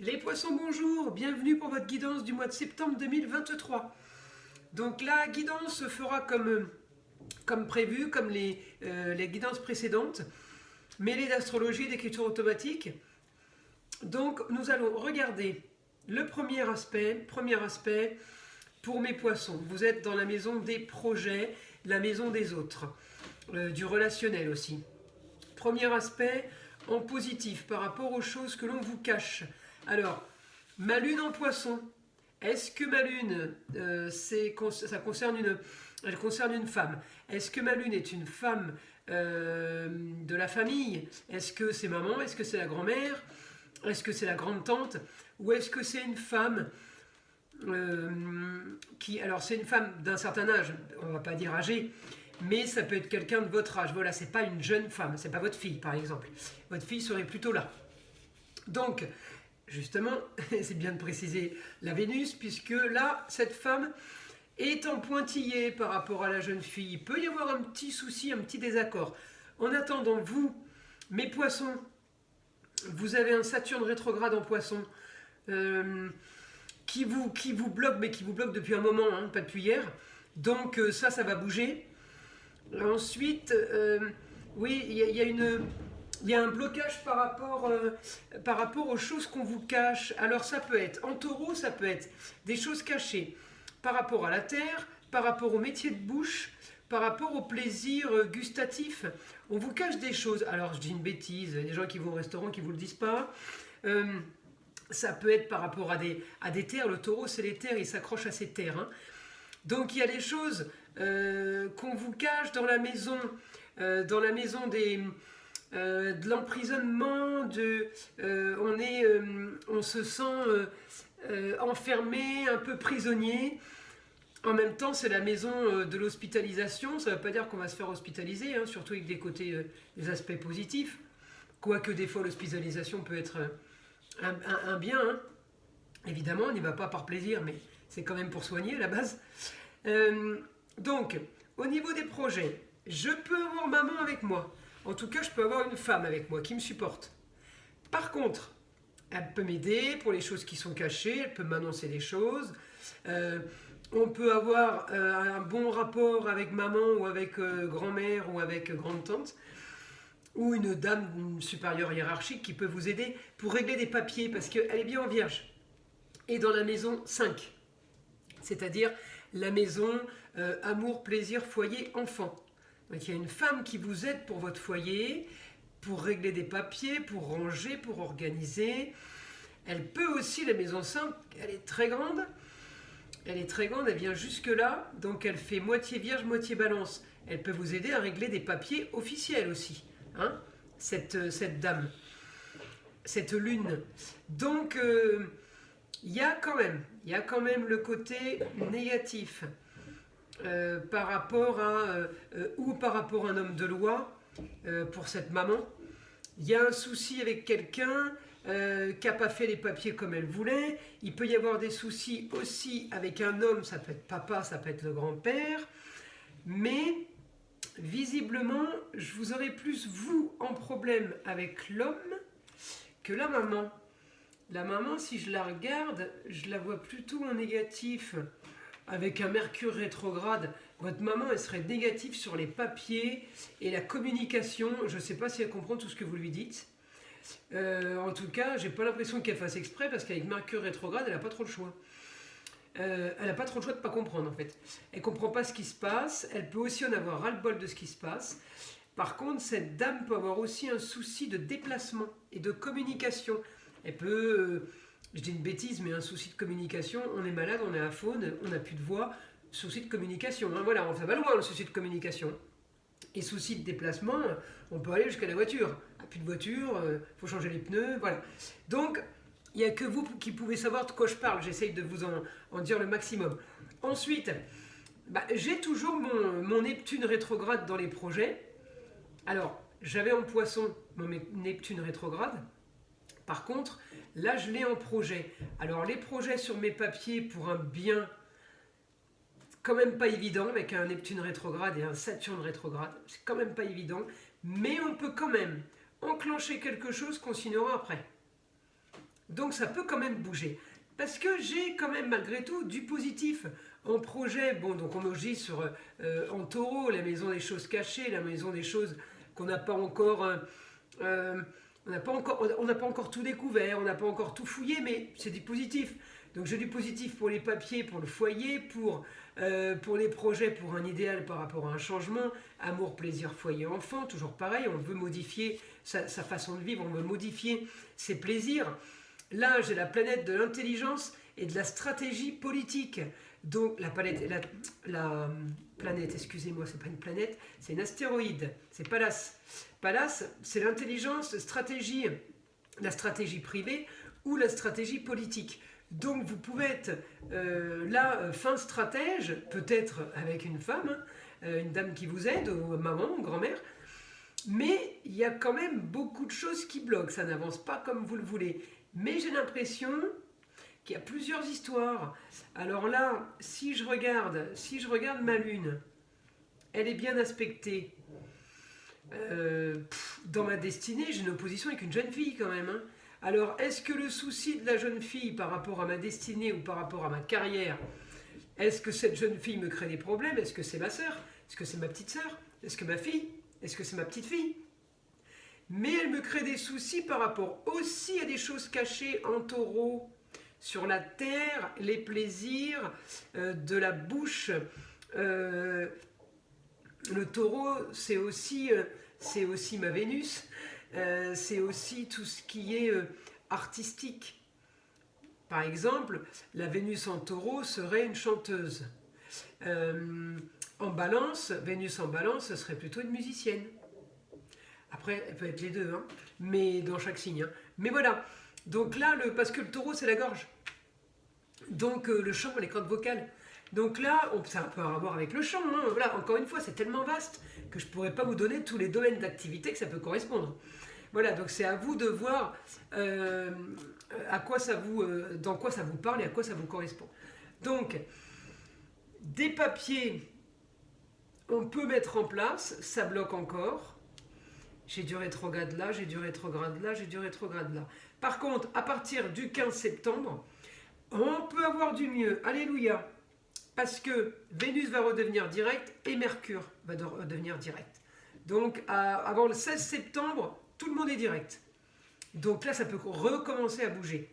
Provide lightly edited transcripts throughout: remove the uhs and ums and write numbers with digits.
Les poissons, bonjour, bienvenue pour votre guidance du mois de septembre 2023. Donc la guidance se fera comme prévu, comme les guidances précédentes, mêlées d'astrologie et d'écriture automatique. Donc nous allons regarder le premier aspect pour mes poissons. Vous êtes dans la maison des projets, la maison des autres, du relationnel aussi. Premier aspect en positif par rapport aux choses que l'on vous cache. Alors, ma lune en poisson, est-ce que ma lune, elle concerne une femme? Est-ce que ma lune est une femme de la famille? Est-ce que c'est maman? Est-ce que c'est la grand-mère? Est-ce que c'est la grande-tante? Ou est-ce que c'est une femme alors c'est une femme d'un certain âge, on ne va pas dire âgée, mais ça peut être quelqu'un de votre âge. Voilà, c'est pas une jeune femme, c'est pas votre fille par exemple. Votre fille serait plutôt là. Donc, justement, c'est bien de préciser la Vénus, puisque là, cette femme est en pointillé par rapport à la jeune fille. Il peut y avoir un petit souci, un petit désaccord. En attendant, vous, mes poissons, vous avez un Saturne rétrograde en poisson qui vous bloque, mais qui vous bloque depuis un moment, hein, pas depuis hier. Donc ça va bouger. Ensuite, oui, il y a un blocage par rapport aux choses qu'on vous cache. Alors ça peut être, en taureau, ça peut être des choses cachées par rapport à la terre, par rapport au métier de bouche, par rapport au plaisir gustatif. On vous cache des choses. Alors je dis une bêtise, il y a des gens qui vont au restaurant qui ne vous le disent pas. Ça peut être par rapport à des terres. Le taureau, c'est les terres, il s'accroche à ces terres. Hein. Donc il y a des choses qu'on vous cache dans la maison de l'emprisonnement, on se sent enfermé, un peu prisonnier. En même temps, c'est la maison de l'hospitalisation. Ça ne veut pas dire qu'on va se faire hospitaliser, hein, surtout avec des aspects positifs. Quoique des fois, l'hospitalisation peut être un bien. Hein. Évidemment, on n'y va pas par plaisir, mais c'est quand même pour soigner à la base. Donc, au niveau des projets, je peux avoir maman avec moi. En tout cas, je peux avoir une femme avec moi qui me supporte. Par contre, elle peut m'aider pour les choses qui sont cachées, elle peut m'annoncer des choses. On peut avoir un bon rapport avec maman ou avec grand-mère ou avec grande-tante. Ou une dame supérieure hiérarchique qui peut vous aider pour régler des papiers parce qu'elle est bien en vierge. Et dans la maison 5, c'est-à-dire la maison amour, plaisir, foyer, enfant. Donc il y a une femme qui vous aide pour votre foyer, pour régler des papiers, pour ranger, pour organiser. Elle peut aussi, la maison 5, elle est très grande. Elle vient jusque là, donc elle fait moitié vierge, moitié balance. Elle peut vous aider à régler des papiers officiels aussi, hein, cette dame, cette lune. Donc il y a quand même le côté négatif. Par rapport à un homme de loi pour cette maman. Il y a un souci avec quelqu'un qui n'a pas fait les papiers comme elle voulait. Il peut y avoir des soucis aussi avec un homme, ça peut être papa, ça peut être le grand-père. Mais visiblement, je vous aurais plus vous en problème avec l'homme que la maman. La maman, si je la regarde, je la vois plutôt en négatif. Avec un Mercure rétrograde, votre maman, elle serait négative sur les papiers et la communication. Je ne sais pas si elle comprend tout ce que vous lui dites. En tout cas, j'ai pas l'impression qu'elle fasse exprès parce qu'avec Mercure rétrograde, elle n'a pas trop le choix. Elle n'a pas trop le choix de ne pas comprendre en fait. Elle ne comprend pas ce qui se passe. Elle peut aussi en avoir ras-le-bol de ce qui se passe. Par contre, cette dame peut avoir aussi un souci de déplacement et de communication. Elle peut... je dis une bêtise, mais un souci de communication, on est malade, on est aphone, on n'a plus de voix, souci de communication. Hein, voilà, ça va loin le souci de communication. Et souci de déplacement, on peut aller jusqu'à la voiture. Plus de voiture, faut changer les pneus, voilà. Donc, il n'y a que vous qui pouvez savoir de quoi je parle. J'essaye de vous en dire le maximum. Ensuite, j'ai toujours mon Neptune rétrograde dans les projets. Alors, j'avais en poisson mon Neptune rétrograde. Par contre, là, je l'ai en projet. Alors, les projets sur mes papiers pour un bien, quand même pas évident, avec un Neptune rétrograde et un Saturne rétrograde. C'est quand même pas évident. Mais on peut quand même enclencher quelque chose qu'on signera après. Donc ça peut quand même bouger. Parce que j'ai quand même malgré tout du positif en projet. Bon, donc on agit sur en taureau, la maison des choses cachées, la maison des choses qu'on n'a pas encore... on n'a pas encore tout découvert, on n'a pas encore tout fouillé, mais c'est du positif. Donc j'ai du positif pour les papiers, pour le foyer, pour les projets, pour un idéal par rapport à un changement, amour, plaisir, foyer, enfant, toujours pareil, on veut modifier sa façon de vivre, on veut modifier ses plaisirs. Là, j'ai la planète de l'intelligence et de la stratégie politique. Donc la planète, excusez-moi, c'est pas une planète, c'est une astéroïde, c'est Pallas. Pallas, c'est l'intelligence, la stratégie privée ou la stratégie politique. Donc vous pouvez être fin stratège, peut-être avec une femme, une dame qui vous aide, ou maman, ou grand-mère, mais il y a quand même beaucoup de choses qui bloquent, ça n'avance pas comme vous le voulez. Mais j'ai l'impression qu'il y a plusieurs histoires. Alors là, si je regarde ma lune, elle est bien aspectée. Dans ma destinée, j'ai une opposition avec une jeune fille quand même. Hein. Alors, est-ce que le souci de la jeune fille par rapport à ma destinée ou par rapport à ma carrière, est-ce que cette jeune fille me crée des problèmes? Est-ce que c'est ma sœur? Est-ce que c'est ma petite sœur? Est-ce que ma fille? Est-ce que c'est ma petite fille? Mais elle me crée des soucis par rapport aussi à des choses cachées en taureau, sur la terre, les plaisirs de la bouche. Le taureau, c'est aussi ma Vénus, c'est aussi tout ce qui est artistique. Par exemple, la Vénus en taureau serait une chanteuse. En balance, Vénus en balance, ce serait plutôt une musicienne. Après, elle peut être les deux, hein, mais dans chaque signe. Hein. Mais voilà, donc là, parce que le taureau, c'est la gorge. Donc le chant, les cordes vocales. Donc là, ça peut avoir à voir avec le chant. Hein. Voilà, encore une fois, c'est tellement vaste que je ne pourrais pas vous donner tous les domaines d'activité que ça peut correspondre. Voilà, donc c'est à vous de voir dans quoi ça vous parle et à quoi ça vous correspond. Donc, des papiers, on peut mettre en place, ça bloque encore. J'ai du rétrograde là, j'ai du rétrograde là, j'ai du rétrograde là. Par contre, à partir du 15 septembre, on peut avoir du mieux. Alléluia. Parce que Vénus va redevenir direct et Mercure va redevenir direct. Donc, avant le 16 septembre, tout le monde est direct. Donc là, ça peut recommencer à bouger.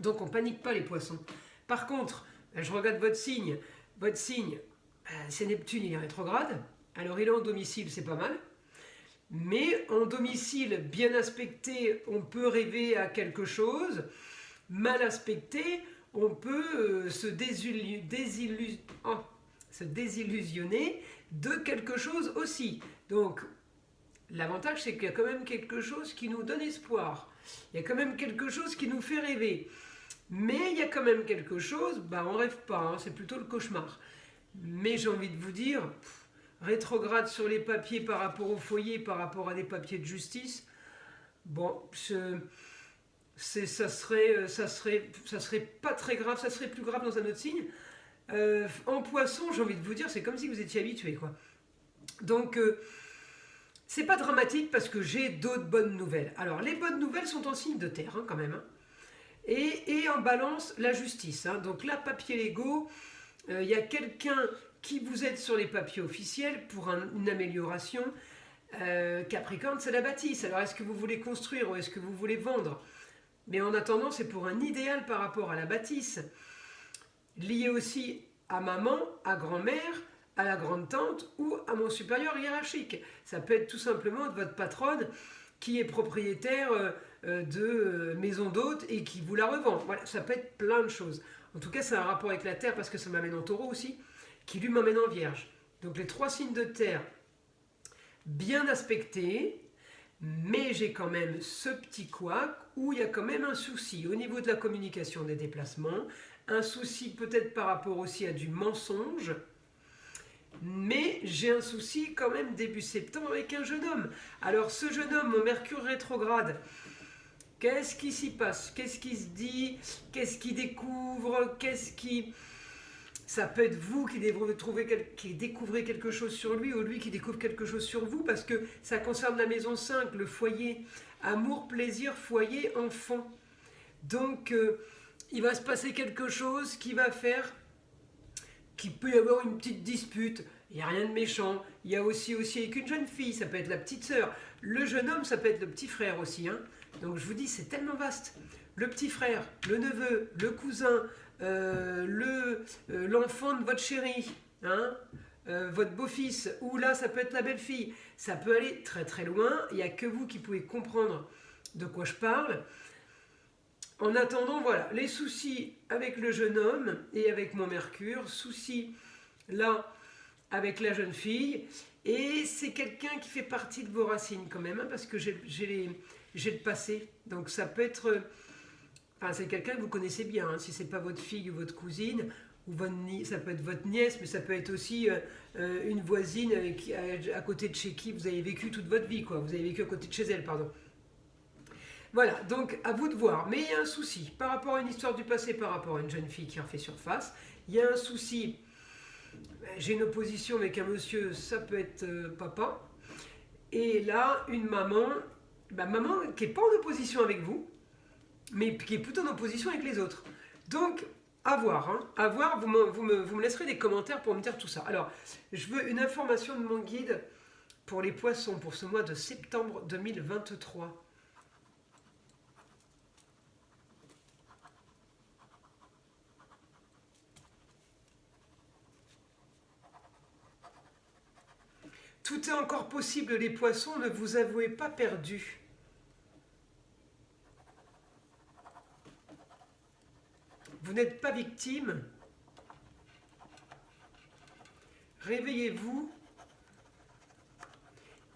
Donc, on ne panique pas les poissons. Par contre, je regarde votre signe. Votre signe, c'est Neptune, il est rétrograde. Alors, il est en domicile, c'est pas mal. Mais en domicile bien aspecté, on peut rêver à quelque chose. Mal aspecté, on peut se désillusionner de quelque chose aussi. Donc, l'avantage, c'est qu'il y a quand même quelque chose qui nous donne espoir. Il y a quand même quelque chose qui nous fait rêver. Mais il y a quand même quelque chose, on rêve pas, hein, c'est plutôt le cauchemar. Mais j'ai envie de vous dire... rétrograde sur les papiers par rapport au foyer, par rapport à des papiers de justice, bon, ça serait pas très grave, ça serait plus grave dans un autre signe. En poisson, j'ai envie de vous dire, c'est comme si vous étiez habitué, quoi. Donc, c'est pas dramatique parce que j'ai d'autres bonnes nouvelles. Alors, les bonnes nouvelles sont en signe de terre, hein, quand même. Hein. Et en balance, la justice. Hein. Donc là, papier légaux, il y a quelqu'un qui vous aide sur les papiers officiels pour une amélioration. Capricorne, c'est la bâtisse. Alors, est-ce que vous voulez construire ou est-ce que vous voulez vendre? Mais en attendant, c'est pour un idéal par rapport à la bâtisse. Lié aussi à maman, à grand-mère, à la grande-tante ou à mon supérieur hiérarchique. Ça peut être tout simplement de votre patronne qui est propriétaire de maison d'hôte et qui vous la revend. Voilà, ça peut être plein de choses. En tout cas, c'est un rapport avec la terre parce que ça m'amène en taureau aussi, qui lui m'amène en vierge. Donc les 3 signes de terre bien aspectés, mais j'ai quand même ce petit couac où il y a quand même un souci au niveau de la communication des déplacements, un souci peut-être par rapport aussi à du mensonge, mais j'ai un souci quand même début septembre avec un jeune homme. Alors ce jeune homme, mon Mercure rétrograde, qu'est-ce qui s'y passe? Qu'est-ce qui se dit? Qu'est-ce qu'il découvre? Ça peut être vous qui découvrez quelque chose sur lui ou lui qui découvre quelque chose sur vous parce que ça concerne la maison 5, le foyer. Amour, plaisir, foyer, enfant. Donc, il va se passer quelque chose qui va faire qu'il peut y avoir une petite dispute. Il n'y a rien de méchant. Il y a aussi avec une jeune fille, ça peut être la petite sœur. Le jeune homme, ça peut être le petit frère aussi, hein. Donc je vous dis, c'est tellement vaste. Le petit frère, le neveu, le cousin, l'enfant de votre chéri, hein, votre beau-fils, ou là, ça peut être la belle-fille. Ça peut aller très très loin. Il n'y a que vous qui pouvez comprendre de quoi je parle. En attendant, voilà, les soucis avec le jeune homme et avec mon Mercure, soucis là avec la jeune fille, et c'est quelqu'un qui fait partie de vos racines quand même, hein, parce que j'ai le passé, donc ça peut être, enfin c'est quelqu'un que vous connaissez bien, hein, si c'est pas votre fille ou votre cousine, ou ça peut être votre nièce, mais ça peut être aussi une voisine à côté de chez qui vous avez vécu toute votre vie, quoi, vous avez vécu à côté de chez elle, pardon. Voilà, donc à vous de voir. Mais il y a un souci par rapport à une histoire du passé, par rapport à une jeune fille qui refait surface. Il y a un souci, j'ai une opposition avec un monsieur, ça peut être papa. Et là, une maman, maman qui n'est pas en opposition avec vous, mais qui est plutôt en opposition avec les autres. Donc, à voir, hein, à voir, vous me laisserez des commentaires pour me dire tout ça. Alors, je veux une information de mon guide pour les poissons pour ce mois de septembre 2023. Tout est encore possible, les poissons, ne vous avouez pas perdus. Vous n'êtes pas victime. Réveillez-vous.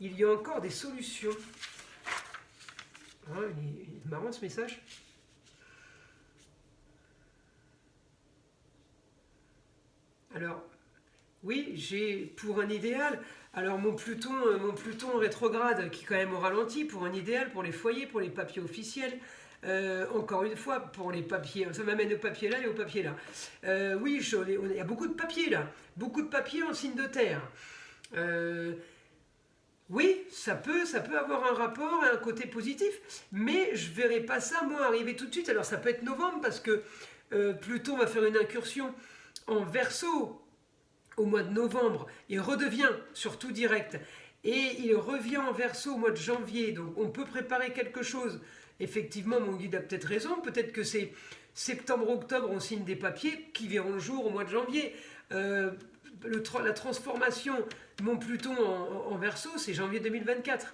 Il y a encore des solutions. Ah, il est marrant ce message. Alors, oui, j'ai pour un idéal. Alors mon Pluton rétrograde qui est quand même au ralenti pour un idéal, pour les foyers, pour les papiers officiels. Encore une fois, pour les papiers, ça m'amène au papier là et au papier là. Oui, il y a beaucoup de papiers là, beaucoup de papiers en signe de terre. Oui, ça peut avoir un rapport et un côté positif, mais je ne verrai pas ça moi arriver tout de suite. Alors ça peut être novembre parce que Pluton va faire une incursion en Verseau au mois de novembre, il redevient surtout direct, et il revient en Verseau au mois de janvier, donc on peut préparer quelque chose. Effectivement, mon guide a peut-être raison, peut-être que c'est septembre-octobre, on signe des papiers qui verront le jour au mois de janvier. La transformation de mon Pluton en Verseau, c'est janvier 2024.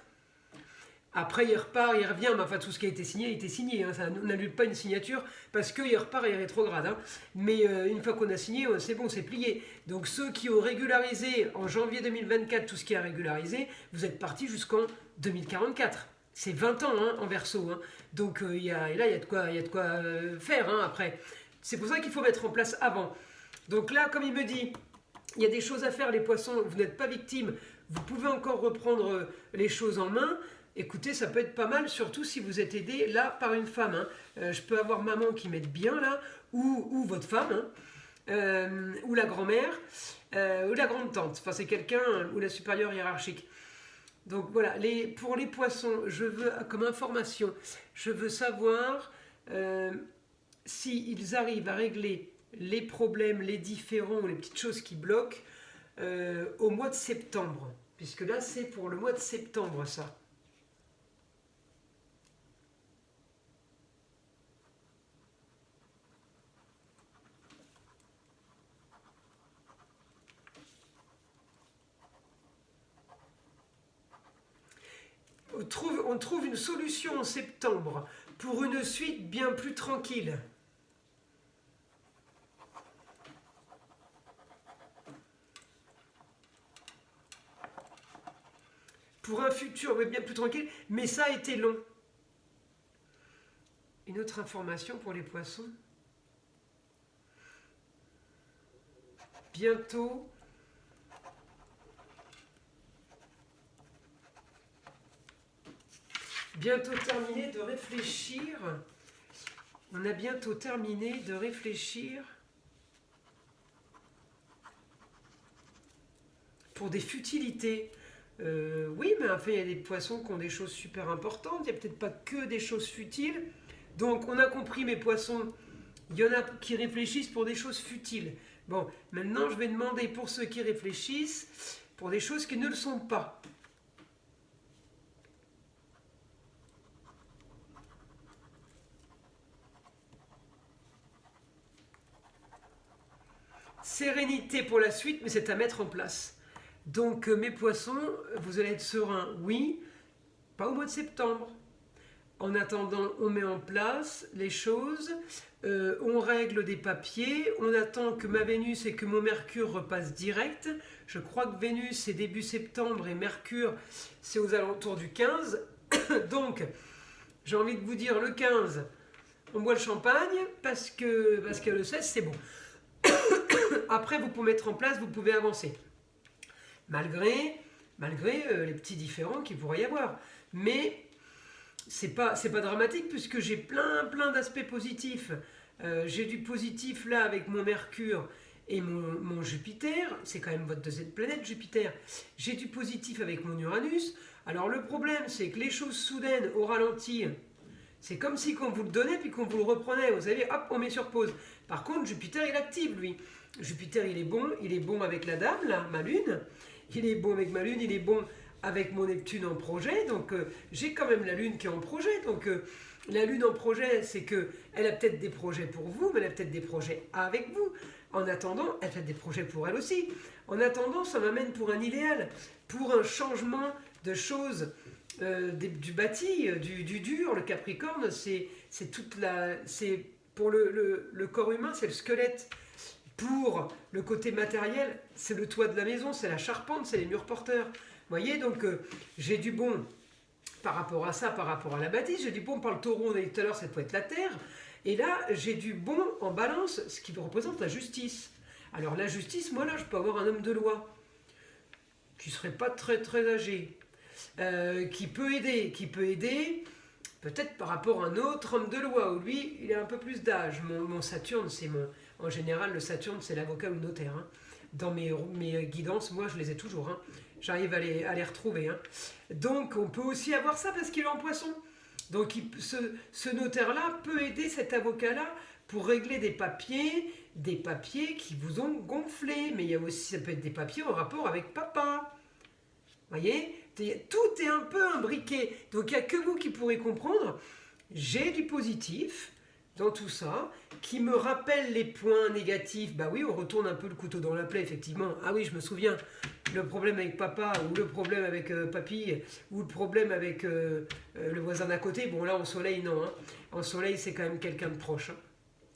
Après, il repart, il revient, mais enfin, tout ce qui a été signé, hein, ça n'annule pas une signature, parce qu'il repart et il rétrograde. Hein. Mais une fois qu'on a signé, c'est bon, c'est plié. Donc ceux qui ont régularisé en janvier 2024 tout ce qui a régularisé, vous êtes partis jusqu'en 2044. C'est 20 ans hein, en Verseau. Hein. Donc là, il y a de quoi faire hein, après. C'est pour ça qu'il faut mettre en place avant. Donc là, comme il me dit, il y a des choses à faire, les poissons, vous n'êtes pas victimes, vous pouvez encore reprendre les choses en main. Écoutez, ça peut être pas mal, surtout si vous êtes aidé là par une femme. Hein. Je peux avoir maman qui m'aide bien là, ou votre femme, hein, ou la grand-mère, ou la grande-tante. Enfin, c'est quelqu'un, ou la supérieure hiérarchique. Donc voilà, pour les poissons, je veux, comme information, je veux savoir s'ils arrivent à régler les problèmes, les différends ou les petites choses qui bloquent au mois de septembre. Puisque là, c'est pour le mois de septembre, ça. On trouve une solution en septembre pour une suite bien plus tranquille. Pour un futur bien plus tranquille, mais ça a été long. Une autre information pour les poissons. Bientôt, terminé de réfléchir. On a bientôt terminé de réfléchir pour des futilités. Oui, mais enfin, il y a des poissons qui ont des choses super importantes. Il n'y a peut-être pas que des choses futiles. Donc on a compris mes poissons, il y en a qui réfléchissent pour des choses futiles. Bon, maintenant je vais demander pour ceux qui réfléchissent pour des choses qui ne le sont pas. Sérénité pour la suite, mais c'est à mettre en place. Donc mes poissons, vous allez être sereins, oui, pas au mois de septembre. En attendant, on met en place les choses, on règle des papiers, on attend que ma Vénus et que mon Mercure repassent direct. Je crois que Vénus c'est début septembre et Mercure c'est aux alentours du 15. Donc, j'ai envie de vous dire le 15, on boit le champagne parce que le 16 c'est bon. Après, vous pouvez mettre en place, vous pouvez avancer. Malgré les petits différends qu'il pourrait y avoir. Mais c'est pas dramatique puisque j'ai plein d'aspects positifs. J'ai du positif là avec mon Mercure et mon Jupiter. C'est quand même votre deuxième planète, Jupiter. J'ai du positif avec mon Uranus. Alors le problème, c'est que les choses soudaines au ralenti, c'est comme si qu'on vous le donnait puis qu'on vous le reprenait. Vous savez, hop, on met sur pause. Par contre, Jupiter, il active, lui. Jupiter, il est bon avec la dame, là, ma lune. Il est bon avec ma lune, il est bon avec mon Neptune en projet. Donc, j'ai quand même la lune qui est en projet. Donc, la lune en projet, c'est qu'elle a peut-être des projets pour vous, mais elle a peut-être des projets avec vous. En attendant, elle a peut-être des projets pour elle aussi. En attendant, ça m'amène pour un idéal, pour un changement de choses. Du bâti, du dur, le Capricorne, c'est pour le corps humain, c'est le squelette. Pour le côté matériel, c'est le toit de la maison, c'est la charpente, c'est les murs porteurs. Vous voyez, donc j'ai du bon par rapport à ça, par rapport à la bâtisse, j'ai du bon par le taureau, on a dit tout à l'heure, ça peut être la terre. Et là, j'ai du bon en balance, ce qui représente la justice. Alors la justice, moi là, je peux avoir un homme de loi qui serait pas très âgé. Qui peut aider peut-être par rapport à un autre homme de loi, où lui, il a un peu plus d'âge. Mon Saturne, en général, le Saturne, c'est l'avocat ou le notaire. Hein. Dans mes guidances, moi, je les ai toujours. Hein. J'arrive à les retrouver. Hein. Donc, on peut aussi avoir ça parce qu'il est en poisson. Donc, ce notaire-là peut aider cet avocat-là pour régler des papiers qui vous ont gonflé. Mais il y a aussi, ça peut être des papiers en rapport avec papa. Vous voyez, tout est un peu imbriqué. Donc, il n'y a que vous qui pourrez comprendre. J'ai du positif dans tout ça, qui me rappelle les points négatifs. Bah oui, on retourne un peu le couteau dans la plaie, effectivement. Ah oui, je me souviens, le problème avec papa, ou le problème avec papy, ou le problème avec le voisin d'à côté. Bon, là, en soleil, non. Hein. En soleil, c'est quand même quelqu'un de proche. Hein.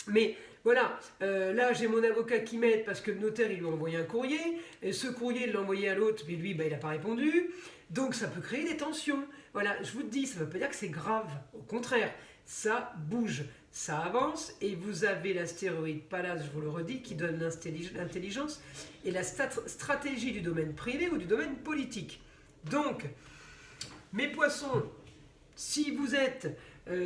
Mais voilà, là j'ai mon avocat qui m'aide parce que le notaire il lui a envoyé un courrier, et ce courrier il l'a envoyé à l'autre, mais lui il n'a pas répondu, donc ça peut créer des tensions. Voilà, je vous le dis, ça ne veut pas dire que c'est grave, au contraire, ça bouge, ça avance, et vous avez l'astéroïde Pallas, je vous le redis, qui donne l'intelligence et la stratégie du domaine privé ou du domaine politique. Donc, mes poissons, si vous êtes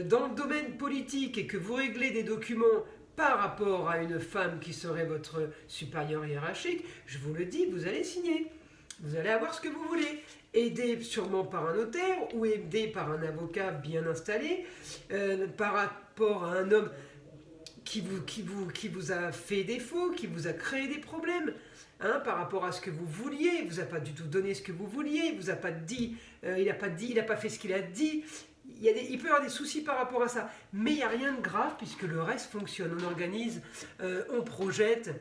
dans le domaine politique et que vous réglez des documents par rapport à une femme qui serait votre supérieur hiérarchique, je vous le dis, vous allez signer. Vous allez avoir ce que vous voulez. Aidé sûrement par un notaire ou aidé par un avocat bien installé, par rapport à un homme qui vous a fait défaut, qui vous a créé des problèmes. Hein, par rapport à ce que vous vouliez, il ne vous a pas du tout donné ce que vous vouliez, il ne vous a pas dit, il n'a pas fait ce qu'il a dit. Il peut y avoir des soucis par rapport à ça, mais il n'y a rien de grave puisque le reste fonctionne. On organise, on projette,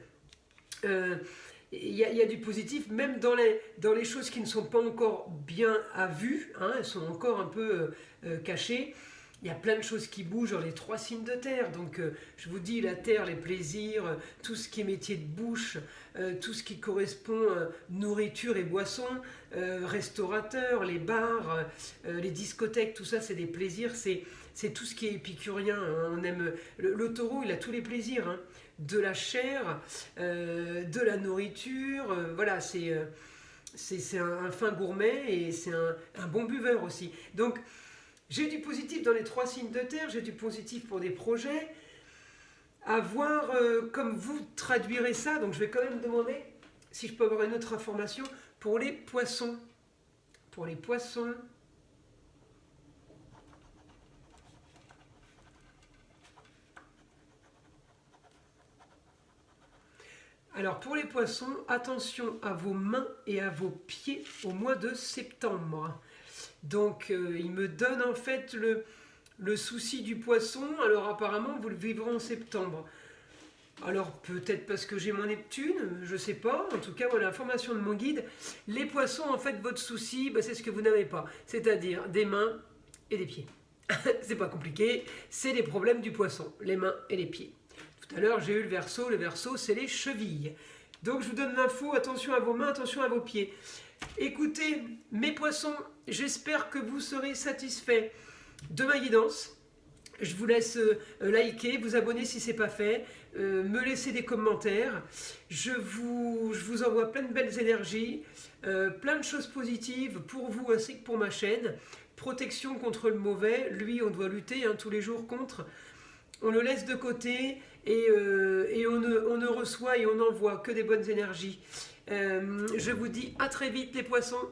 il y a du positif, même dans les choses qui ne sont pas encore bien à vue, hein, elles sont encore un peu cachées. Il y a plein de choses qui bougent dans les 3 signes de terre. Donc, je vous dis, la terre, les plaisirs, tout ce qui est métier de bouche, tout ce qui correspond nourriture et boissons, restaurateurs, les bars, les discothèques, tout ça, c'est des plaisirs. C'est tout ce qui est épicurien. Hein. On aime le taureau, il a tous les plaisirs. Hein. De la chair, de la nourriture. Voilà, c'est un fin gourmet et c'est un bon buveur aussi. Donc, j'ai du positif dans les 3 signes de terre, j'ai du positif pour des projets. À voir comme vous traduirez ça. Donc je vais quand même demander si je peux avoir une autre information pour les poissons. Pour les poissons. Alors pour les poissons, attention à vos mains et à vos pieds au mois de septembre. Donc il me donne en fait le souci du poisson. Alors apparemment vous le vivrez en septembre. Alors peut-être parce que j'ai mon Neptune, je sais pas. En tout cas, voilà l'information de mon guide. Les poissons, en fait, votre souci, c'est ce que vous n'avez pas. C'est-à-dire des mains et des pieds. C'est pas compliqué, c'est les problèmes du poisson, les mains et les pieds. Tout à l'heure, j'ai eu le Verseau c'est les chevilles. Donc je vous donne l'info, attention à vos mains, attention à vos pieds. Écoutez, mes poissons, j'espère que vous serez satisfaits de ma guidance. Je vous laisse liker, vous abonner si ce n'est pas fait, me laisser des commentaires. Je vous envoie plein de belles énergies, plein de choses positives pour vous ainsi que pour ma chaîne. Protection contre le mauvais, lui on doit lutter tous les jours contre. On le laisse de côté et on ne reçoit et on n'envoie que des bonnes énergies. Je vous dis à très vite les poissons.